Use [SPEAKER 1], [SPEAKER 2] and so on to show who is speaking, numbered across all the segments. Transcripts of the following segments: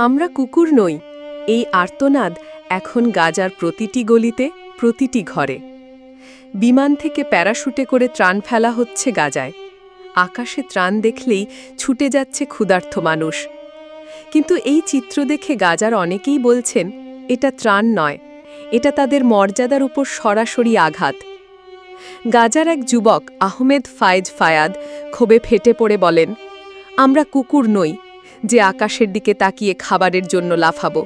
[SPEAKER 1] আমরা কুকুর নই, এই আর্তনাদ এখন গাজার প্রতিটি গলিতে, প্রতিটি ঘরে। বিমান থেকে প্যারাশুটে করে ত্রাণ ফেলা হচ্ছে গাজায়। আকাশে ত্রাণ দেখলেই ছুটে যাচ্ছে ক্ষুধার্ত মানুষ। কিন্তু এই চিত্র দেখে গাজার অনেকেই বলছেন, এটা ত্রাণ নয়, এটা তাদের মর্যাদার উপর সরাসরি আঘাত। গাজার এক যুবক আহমেদ ফায়েজ ফায়াদ ক্ষোভে ফেটে পড়ে বলেন, আমরা কুকুর নই যে আকাশের দিকে তাকিয়ে খাবারের জন্য লাফাবো,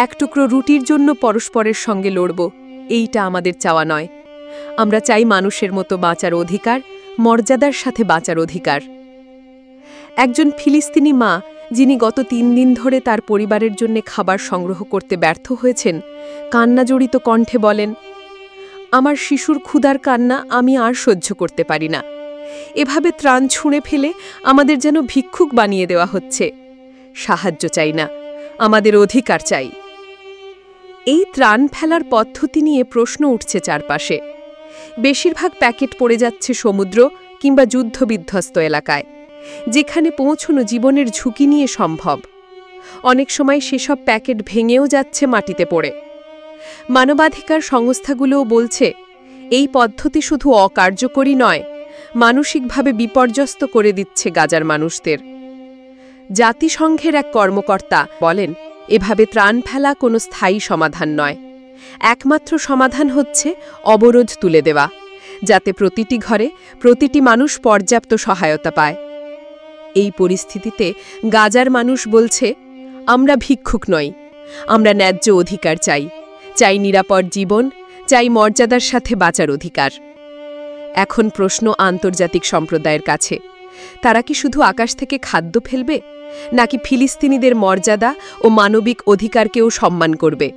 [SPEAKER 1] এক টুকরো রুটির জন্য পরস্পরের সঙ্গে লড়ব, এইটা আমাদের চাওয়া নয়। আমরা চাই মানুষের মতো বাঁচার অধিকার, মর্যাদার সাথে বাঁচার অধিকার। একজন ফিলিস্তিনি মা, যিনি গত 3 দিন ধরে তার পরিবারের জন্য খাবার সংগ্রহ করতে ব্যর্থ হয়েছেন, কান্নাজড়িত কণ্ঠে বলেন, আমার শিশুর ক্ষুধার কান্না আমি আর সহ্য করতে পারি না। এভাবে ত্রাণ ছুঁড়ে ফেলে আমাদের যেন ভিক্ষুক বানিয়ে দেওয়া হচ্ছে। সাহায্য চাই না, আমাদের অধিকার চাই। এই ত্রাণ ফেলার পদ্ধতি নিয়ে প্রশ্ন উঠছে চারপাশে। বেশিরভাগ প্যাকেট পড়ে যাচ্ছে সমুদ্র কিংবা যুদ্ধবিধ্বস্ত এলাকায়, যেখানে পৌঁছানো জীবনের ঝুঁকি নিয়ে সম্ভব। অনেক সময় সেসব প্যাকেট ভেঙেও যাচ্ছে মাটিতে পড়ে। মানবাধিকার সংস্থাগুলোও বলছে, এই পদ্ধতি শুধু অকার্যকরী নয়, মানসিকভাবে বিপর্যস্ত করে দিচ্ছে গাজার মানুষদের। জাতিসংঘের এক কর্মকর্তা বলেন, এভাবে ত্রাণ ফেলা কোনো স্থায়ী সমাধান নয়। একমাত্র সমাধান হচ্ছে অবরোধ তুলে দেওয়া, যাতে প্রতিটি ঘরে প্রতিটি মানুষ পর্যাপ্ত সহায়তা পায়। এই পরিস্থিতিতে গাজার মানুষ বলছে, আমরা ভিক্ষুক নই, আমরা ন্যায্য অধিকার চাই, চাই নিরাপদ জীবন, চাই মর্যাদার সাথে বাঁচার অধিকার। এখন প্রশ্ন আন্তর্জাতিক সম্প্রদায়ের কাছে, তারা কি শুধু আকাশ থেকে খাদ্য ফেলবে, নাকি ফিলিস্তিনিদের মর্যাদা ও মানবিক অধিকারকেও সম্মান করবে?